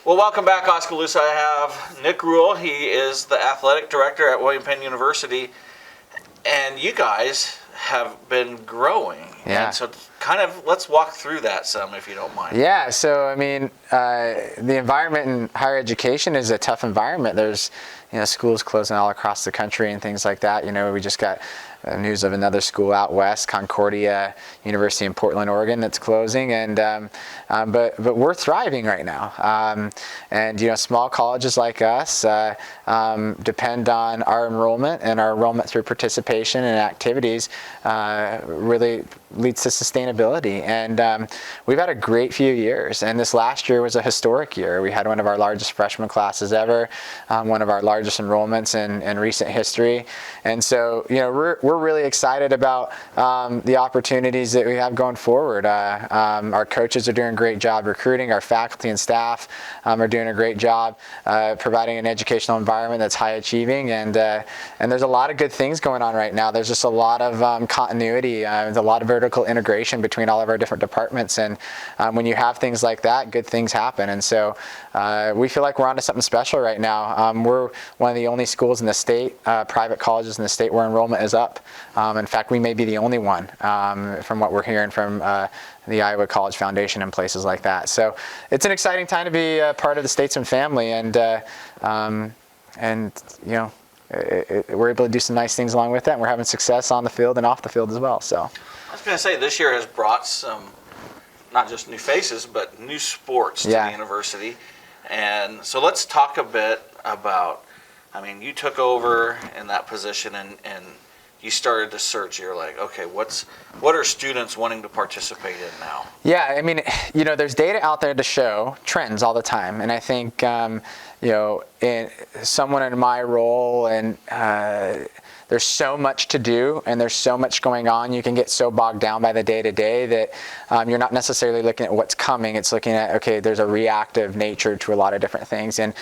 Well, welcome back, Oskaloosa. I have Nick Rule. He is the athletic director at William Penn University, and you guys have been growing. Yeah. And so let's walk through that some, if you don't mind. Yeah, so I mean, the environment in higher education is a tough environment. There's, schools closing all across the country and things like that. We just got news of another school out west, Concordia University in Portland, Oregon, that's closing, and but we're thriving right now. And small colleges like us depend on our enrollment, and our enrollment through participation and activities really leads to sustainability. And we've had a great few years, and this last year was a historic year. We had one of our largest freshman classes ever, one of our largest enrollments in recent history, and so we're really excited about the opportunities that we have going forward. Our coaches are doing a great job recruiting. Our faculty and staff are doing a great job providing an educational environment that's high achieving, and there's a lot of good things going on right now. There's just a lot of continuity. There's a lot of vertical integration between all of our different departments, and when you have things like that, good things happen. And so we feel like we're onto something special right now. We're one of the only schools in the state, private colleges in the state, where enrollment is up. In fact, we may be the only one from what we're hearing from the Iowa College Foundation and places like that. So it's an exciting time to be part of the Statesman family, and we're able to do some nice things along with that, and we're having success on the field and off the field as well. So I was going to say, this year has brought some, not just new faces, but new sports to the university. And so let's talk a bit about, you took over in that position, and you started to search. You're like, okay, what are students wanting to participate in now? Yeah, there's data out there to show trends all the time, and I think in someone in my role, and there's so much to do, and there's so much going on. You can get so bogged down by the day-to-day that you're not necessarily looking at what's coming. It's looking at, okay, there's a reactive nature to a lot of different things. And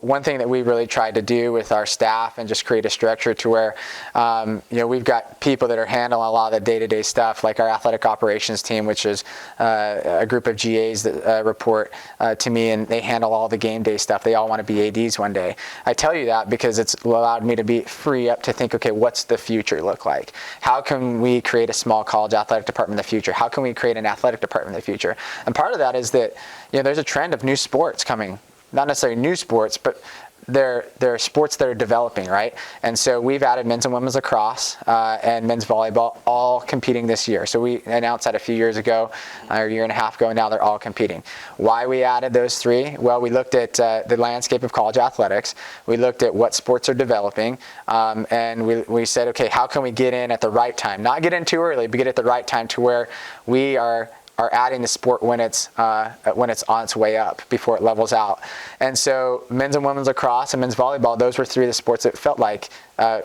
one thing that we really tried to do with our staff and just create a structure to where we've got people that are handling a lot of the day-to-day stuff, like our athletic operations team, which is a group of GAs that report to me, and they handle all the game day stuff. They all want to be ADs one day. I tell you that because it's allowed me to be free up to think, okay, what's the future look like? How can we create a small college athletic department in the future? How can we create an athletic department in the future? And part of that is that there's a trend of new sports coming. Not necessarily new sports, but there are sports that are developing, right? And so we've added men's and women's lacrosse and men's volleyball, all competing this year. So we announced that a few years ago, or a year and a half ago, and now they're all competing. Why we added those three? Well, we looked at the landscape of college athletics. We looked at what sports are developing, and we said, okay, how can we get in at the right time? Not get in too early, but get at the right time to where we are adding the sport when it's on its way up, before it levels out. And so men's and women's lacrosse and men's volleyball, those were three of the sports that felt like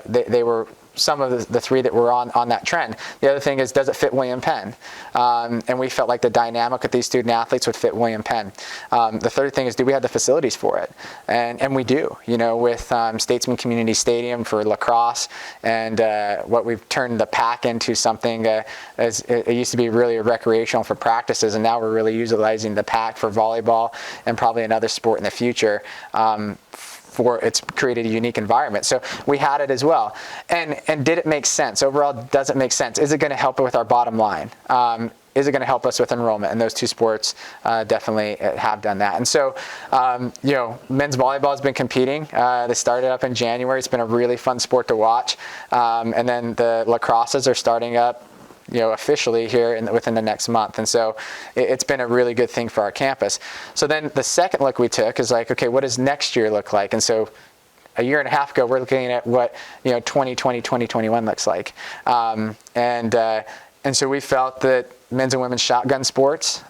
they were some of the three that were on that trend. The other thing is, does it fit William Penn? And we felt like the dynamic with these student athletes would fit William Penn. The third thing is, do we have the facilities for it? And we do, with Statesman Community Stadium for lacrosse, and what we've turned the PAC into something, as it used to be really recreational for practices, and now we're really utilizing the PAC for volleyball and probably another sport in the future. It's created a unique environment. So we had it as well. And did it make sense? Overall, does it make sense? Is it going to help with our bottom line? Is it going to help us with enrollment? And those two sports definitely have done that. And so, men's volleyball has been competing. They started up in January. It's been a really fun sport to watch. And then the lacrosses are starting up officially here within the next month. And so it's been a really good thing for our campus. So then the second look we took is like, okay, what does next year look like? And so a year and a half ago, we're looking at what 2020, 2021 looks like. And so we felt that men's and women's shotgun sports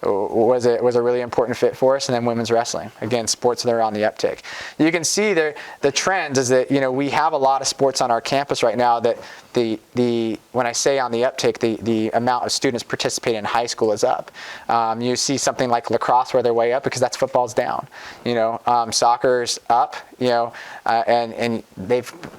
was a really important fit for us, and then women's wrestling. Again, sports that are on the uptick. You can see the trends is that we have a lot of sports on our campus right now that when I say on the uptick, the amount of students participating in high school is up. You see something like lacrosse where they're way up because that's football's down. Soccer's up. And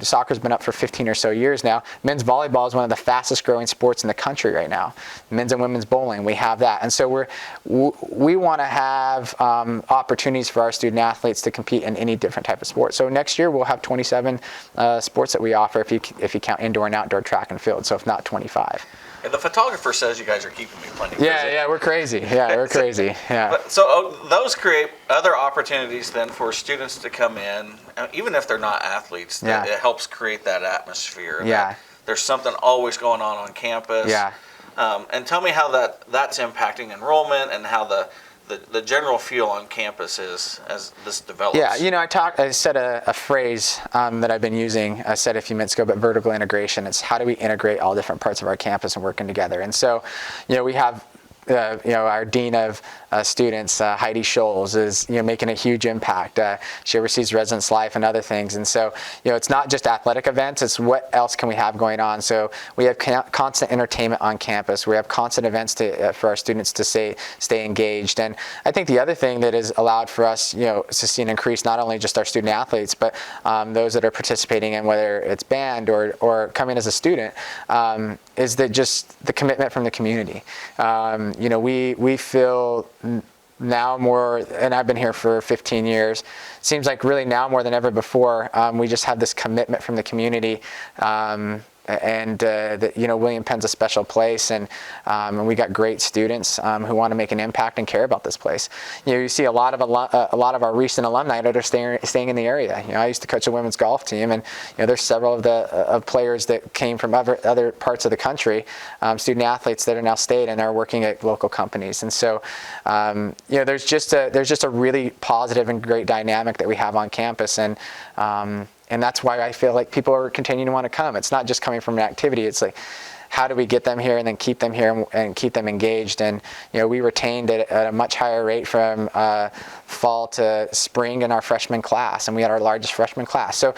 soccer's been up for 15 or so years now. Men's volleyball is one of the fastest growing sports in the country right now. Men's and women's bowling, we have that. And so we want to have opportunities for our student athletes to compete in any different type of sport. So next year we'll have 27 sports that we offer if you count indoor and outdoor track and field. So if not 25. And the photographer says you guys are keeping me plenty busy. Yeah, we're crazy. Yeah, we're crazy. Yeah. So those create other opportunities then for students to come in, even if they're not athletes. It helps create that atmosphere. Yeah. There's something always going on campus. Yeah. And tell me how that's impacting enrollment and how the general feel on campus is as this develops. Yeah, I said a phrase that I've been using, I said a few minutes ago, but vertical integration. It's how do we integrate all different parts of our campus and working together. And so, we have our dean of students, Heidi Scholes, is making a huge impact. She oversees residence life and other things, and so it's not just athletic events. It's what else can we have going on. So we have constant entertainment on campus. We have constant events for our students to stay engaged. And I think the other thing that has allowed for us, to see an increase not only just our student athletes, but those that are participating in whether it's band or coming as a student, is that just the commitment from the community. We feel now more, and I've been here for 15 years, it seems like really now more than ever before, we just have this commitment from the community, and William Penn's a special place, and we got great students who want to make an impact and care about this place. You see a lot of our recent alumni that are staying in the area. I used to coach a women's golf team, and there's several of players that came from other parts of the country, student athletes that are now stayed and are working at local companies. And so there's just a really positive and great dynamic that we have on campus, and that's why I feel like people are continuing to want to come. It's not just coming from an activity. It's like, how do we get them here and then keep them here and keep them engaged? And we retained at a much higher rate from fall to spring in our freshman class, and we had our largest freshman class. So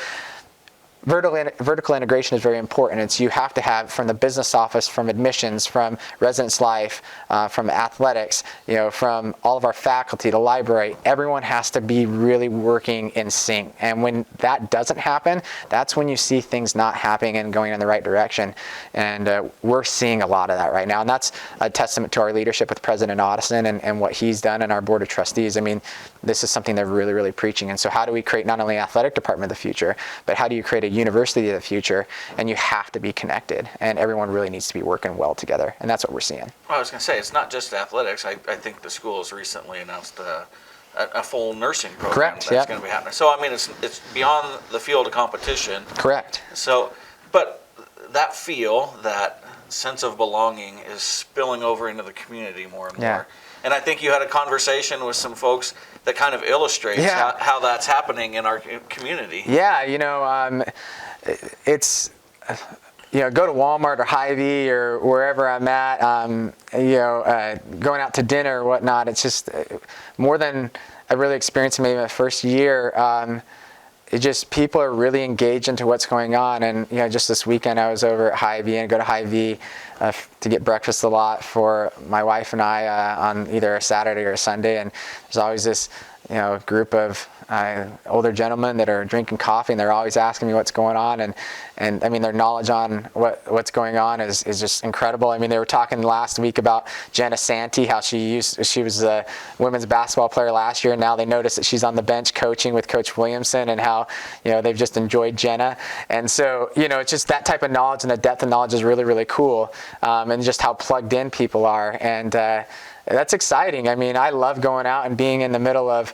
vertical integration is very important. You have to have from the business office, from admissions, from residence life, from athletics, from all of our faculty, the library. Everyone has to be really working in sync. And when that doesn't happen, that's when you see things not happening and going in the right direction. And we're seeing a lot of that right now. And that's a testament to our leadership with President Otteson and what he's done and our board of trustees. I mean, this is something they're really, really preaching. And so how do we create not only an athletic department of the future, but how do you create a university of the future? And you have to be connected, and everyone really needs to be working well together, and that's what we're seeing. Well, I was going to say, it's not just athletics. I think the school has recently announced a full nursing program. Correct. That's going to be happening. So I mean, it's beyond the field of competition. Correct. So, but that that sense of belonging is spilling over into the community more and more. And I think you had a conversation with some folks that kind of illustrates how that's happening in our community. Yeah, it's, go to Walmart or Hy-Vee or wherever I'm at, going out to dinner or whatnot. It's just more than I really experienced maybe my first year. People are really engaged into what's going on. And, just this weekend I was over at Hy-Vee, and go to Hy-Vee to get breakfast a lot for my wife and I on either a Saturday or a Sunday. And there's always this, group of older gentlemen that are drinking coffee, and they're always asking me what's going on. And I mean, their knowledge on what's going on is just incredible. I mean, they were talking last week about Jenna Santee, how she was a women's basketball player last year, and now they notice that she's on the bench coaching with Coach Williamson, and how, they've just enjoyed Jenna. And so, it's just that type of knowledge, and the depth of knowledge is really, really cool. And just how plugged in people are. And that's exciting. I mean, I love going out and being in the middle of,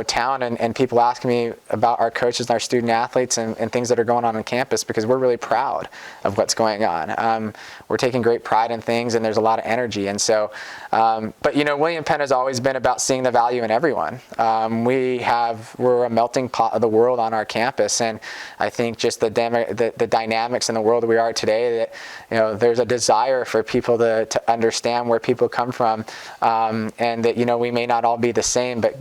town and people asking me about our coaches and our student athletes and things that are going on campus, because we're really proud of what's going on. We're taking great pride in things, and there's a lot of energy. And so, but William Penn has always been about seeing the value in everyone. We're a melting pot of the world on our campus, and I think just the dynamics in the world that we are today, that there's a desire for people to understand where people come from, and that we may not all be the same, but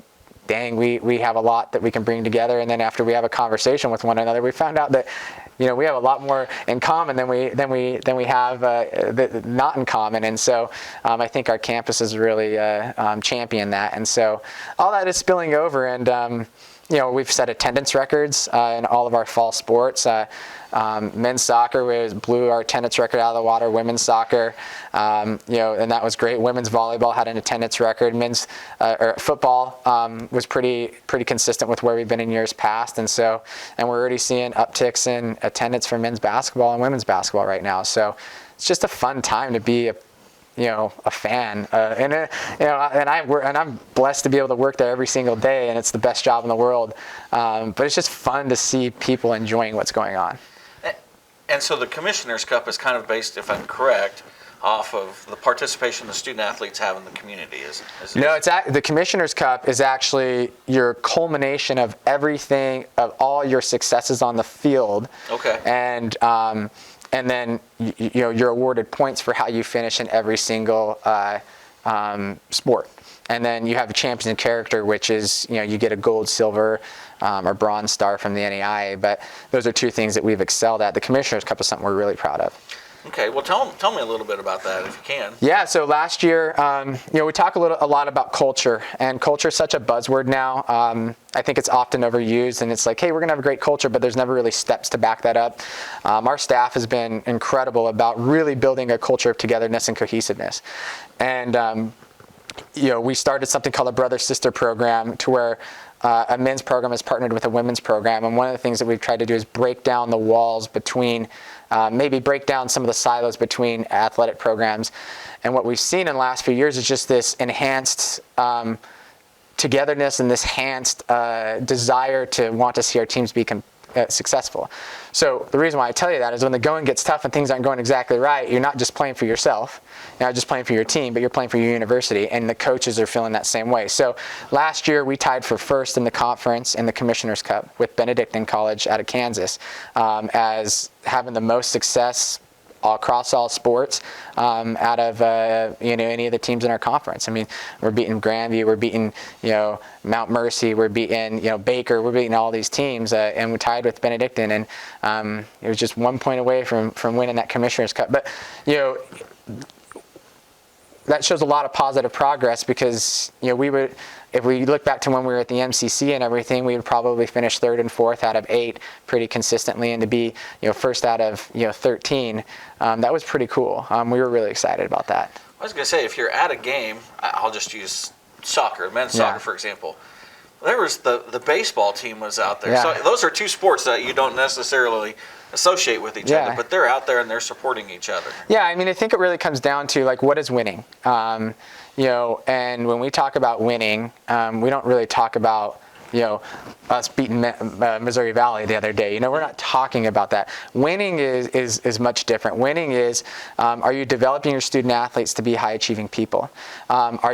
dang, we have a lot that we can bring together. And then after we have a conversation with one another, we found out that we have a lot more in common than we have not in common. And so I think our campus has really championed that. And so all that is spilling over. And we've set attendance records in all of our fall sports. Men's soccer, we blew our attendance record out of the water. Women's soccer, and that was great. Women's volleyball had an attendance record. Men's or football was pretty consistent with where we've been in years past, and we're already seeing upticks in attendance for men's basketball and women's basketball right now. So it's just a fun time to be a fan, and I'm blessed to be able to work there every single day, and it's the best job in the world. But it's just fun to see people enjoying what's going on. And so the Commissioner's Cup is kind of based, if I'm correct, off of the participation the student athletes have in the community. No, the Commissioner's Cup is actually your culmination of everything, of all your successes on the field. Okay. And then you're awarded points for how you finish in every single sport. And then you have a champion character, which is you get a gold, silver, or bronze star from the NAIA. But those are two things that we've excelled at. The Commissioner's Cup is something we're really proud of. Okay, well, tell me a little bit about that if you can. Yeah, so last year, we talk a lot about culture, and culture is such a buzzword now. I think it's often overused, and it's like, hey, we're gonna have a great culture, but there's never really steps to back that up. Our staff has been incredible about really building a culture of togetherness and cohesiveness, and we started something called a brother-sister program, to where a men's program is partnered with a women's program, and one of the things that we've tried to do is break down the walls between. Maybe break down some of the silos between athletic programs. And what we've seen in the last few years is just this enhanced togetherness and this enhanced desire to want to see our teams be successful. So the reason why I tell you that is when the going gets tough and things aren't going exactly right, you're not just playing for yourself, you're not just playing for your team, but you're playing for your university, and the coaches are feeling that same way. So last year we tied for first in the conference in the Commissioner's Cup with Benedictine College out of Kansas as having the most success across all sports out of any of the teams in our conference. I mean, we're beating Grandview, we're beating Mount Mercy, we're beating Baker, we're beating all these teams, and we tied with Benedictine, and it was just 1 point away from winning that Commissioner's Cup. But that shows a lot of positive progress, because if we look back to when we were at the MCC and everything, we would probably finish third and fourth out of 8 pretty consistently, and to be first out of 13, that was pretty cool. We were really excited about that. I was going to say, if you're at a game, I'll just use soccer, men's soccer for example. There was the baseball team was out there. Yeah. So those are two sports that you don't necessarily associate with each other, but they're out there and they're supporting each other. Yeah, I mean, I think it really comes down to what is winning. And when we talk about winning, we don't really talk about us beating Missouri Valley the other day. We're not talking about that. Winning is much different. Winning is, are you developing your student athletes to be high achieving people? Are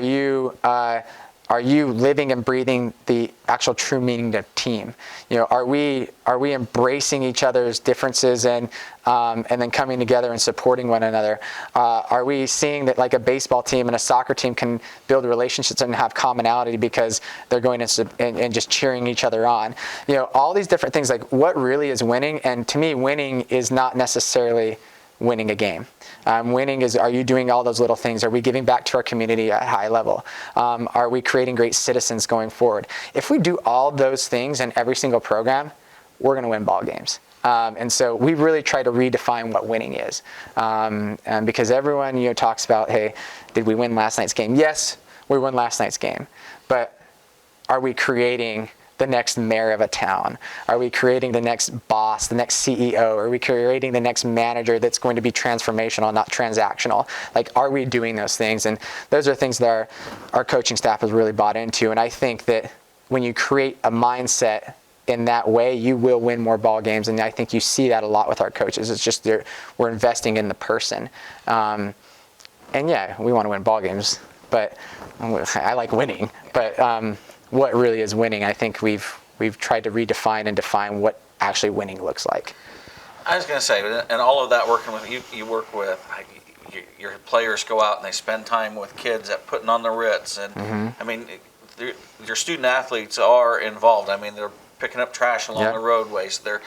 you living and breathing the actual true meaning of team? Are we embracing each other's differences and then coming together and supporting one another? Are we seeing that like a baseball team and a soccer team can build relationships and have commonality because they're going and just cheering each other on? All these different things. Like, what really is winning? And to me, winning is not necessarily winning a game. Winning is, are you doing all those little things? Are we giving back to our community at a high level? Are we creating great citizens going forward? If we do all those things in every single program, we're going to win ball games. And so we really try to redefine what winning is. And because everyone talks about, hey, did we win last night's game? Yes, we won last night's game. But are we creating the next mayor of a town? Are we creating the next boss, the next CEO? Are we creating the next manager that's going to be transformational, not transactional? Like, are we doing those things? And those are things that our coaching staff has really bought into. And I think that when you create a mindset in that way, you will win more ball games. And I think you see that a lot with our coaches. It's just we're investing in the person. And yeah, we want to win ball games, but I like winning. But what really is winning, I think we've tried to redefine and define what actually winning looks like. I was going to say, and all of that working with you work with your players go out and they spend time with kids at putting on the Ritz, and I mean, your student athletes are involved. I mean, they're picking up trash along the roadways. They're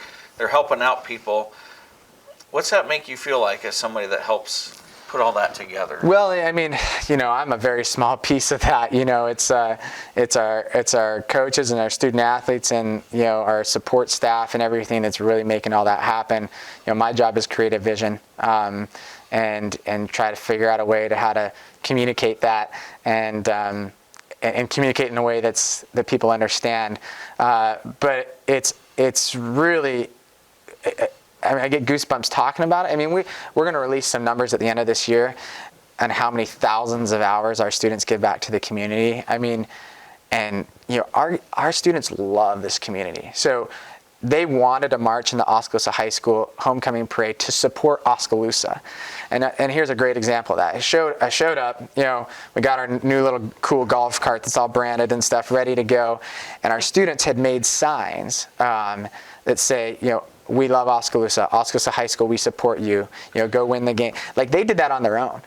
helping out people. What's that make you feel like as somebody that helps put all that together? Well, I mean, I'm a very small piece of that. It's our coaches and our student athletes and our support staff and everything that's really making all that happen. My job is create a vision and try to figure out a way to how to communicate that and communicate in a way that people understand. But it's really. I get goosebumps talking about it. I mean, we're going to release some numbers at the end of this year on how many thousands of hours our students give back to the community. I mean, and our students love this community. So they wanted to march in the Oskaloosa High School homecoming parade to support Oskaloosa. And here's a great example of that. I showed up, we got our new little cool golf cart that's all branded and stuff ready to go. And our students had made signs that say, we love Oskaloosa High School, we support you, go win the game. Like, they did that on their own.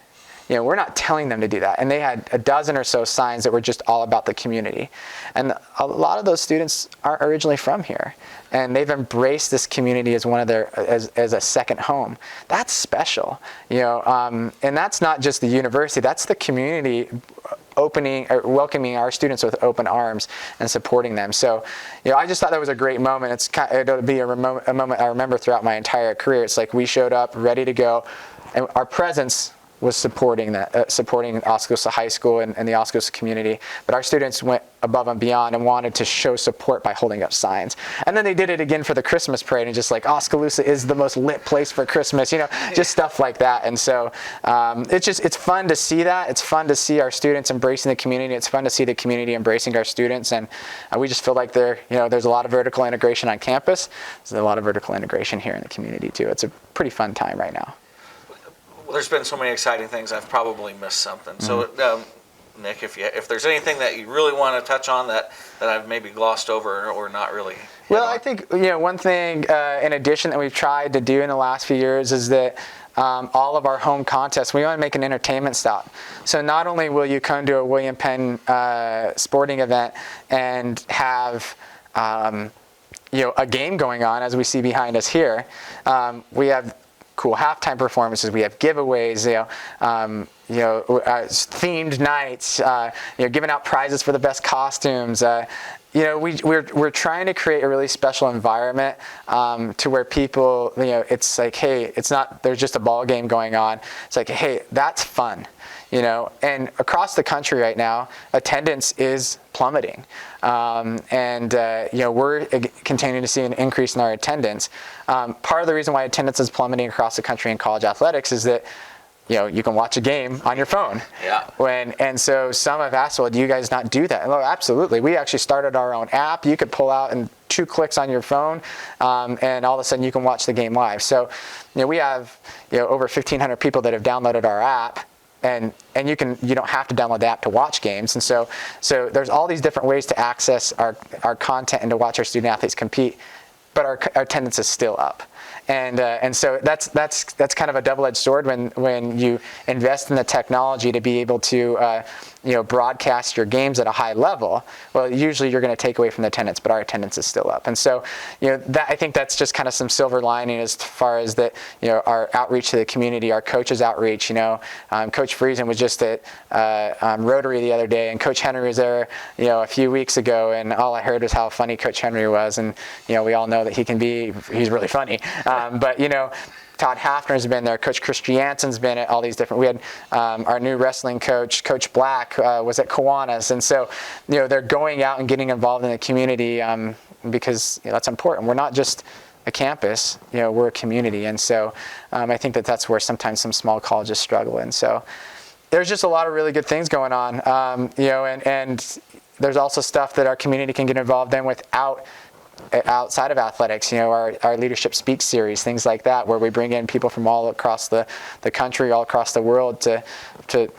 We're not telling them to do that. And they had a dozen or so signs that were just all about the community. And a lot of those students aren't originally from here. And they've embraced this community as one of as a second home. That's special, and that's not just the university, that's the community opening or welcoming our students with open arms and supporting them. So, I just thought that was a great moment. It'll be a moment I remember throughout my entire career. It's like we showed up ready to go, and our presence was supporting Oskaloosa High School and the Oskaloosa community. But our students went above and beyond and wanted to show support by holding up signs. And then they did it again for the Christmas parade, and just like, Oskaloosa is the most lit place for Christmas, just stuff like that. And so it's fun to see that. It's fun to see our students embracing the community. It's fun to see the community embracing our students. And we just feel like there's a lot of vertical integration on campus. There's a lot of vertical integration here in the community too. It's a pretty fun time right now. Well, there's been so many exciting things, I've probably missed something. So, Nick, if there's anything that you really want to touch on that I've maybe glossed over or not really. Well, I think one thing in addition that we've tried to do in the last few years is that all of our home contests, we want to make an entertainment stop. So not only will you come to a William Penn sporting event and have a game going on, as we see behind us here, we have cool halftime performances. We have giveaways, themed nights, giving out prizes for the best costumes. We're trying to create a really special environment to where people, it's like, hey, it's not, there's just a ball game going on. It's like, hey, that's fun. And across the country right now, attendance is plummeting. We're continuing to see an increase in our attendance. Part of the reason why attendance is plummeting across the country in college athletics is that, you can watch a game on your phone. Yeah. And so some have asked, well, do you guys not do that? And absolutely. We actually started our own app. You could pull out in 2 clicks on your phone, and all of a sudden you can watch the game live. So, we have, over 1,500 people that have downloaded our app. And you don't have to download the app to watch games. And so there's all these different ways to access our content and to watch our student athletes compete, but our attendance is still up. And so that's kind of a double-edged sword when you invest in the technology to be able to broadcast your games at a high level. Well, usually you're going to take away from the attendance, but our attendance is still up. And so I think that's just kind of some silver lining as far as that our outreach to the community, our coaches outreach. Coach Friesen was just at Rotary the other day, and Coach Henry was there a few weeks ago, and all I heard was how funny Coach Henry was, and we all know that he's really funny. But Todd Hafner's been there. Coach Chris Jansen's been at all these different. We had our new wrestling coach, Coach Black, was at Kiwanis, and so they're going out and getting involved in the community because that's important. We're not just a campus, we're a community, and so I think that's where sometimes some small colleges struggle. And so there's just a lot of really good things going on, and there's also stuff that our community can get involved in outside of athletics, our Leadership Speak series, things like that, where we bring in people from all across the country, all across the world to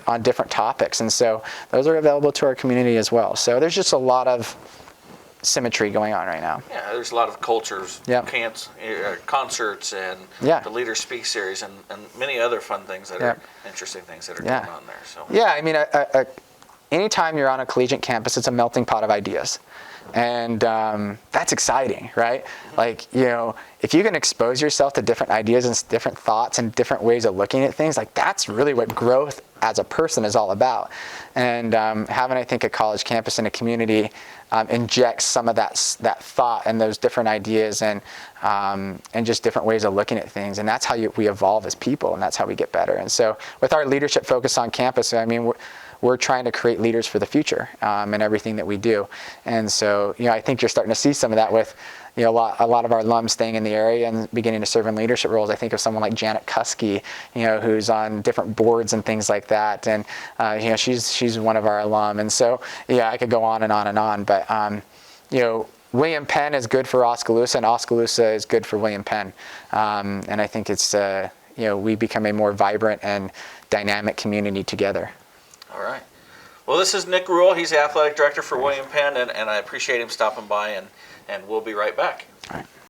on different topics. And so those are available to our community as well. So there's just a lot of symmetry going on right now. Yeah, there's a lot of cultures, concerts, and the Leader Speak series, and many other fun things that are interesting things that are going on there. So yeah, I mean, anytime you're on a collegiate campus, it's a melting pot of ideas. And that's exciting, right? Like, if you can expose yourself to different ideas and different thoughts and different ways of looking at things, like that's really what growth as a person is all about. And having, I think, a college campus and a community injects some of that thought and those different ideas and just different ways of looking at things. And that's how we evolve as people, and that's how we get better. And so with our leadership focus on campus, I mean, we're trying to create leaders for the future in everything that we do. And so, I think you're starting to see some of that with, a lot of our alums staying in the area and beginning to serve in leadership roles. I think of someone like Janet Kuski, who's on different boards and things like that. And, she's one of our alum. And so, I could go on and on and on. But, William Penn is good for Oskaloosa, and Oskaloosa is good for William Penn. And I think it's, we become a more vibrant and dynamic community together. All right. Well, this is Nick Ruhl. He's the athletic director for William Penn, and I appreciate him stopping by, and we'll be right back. All right.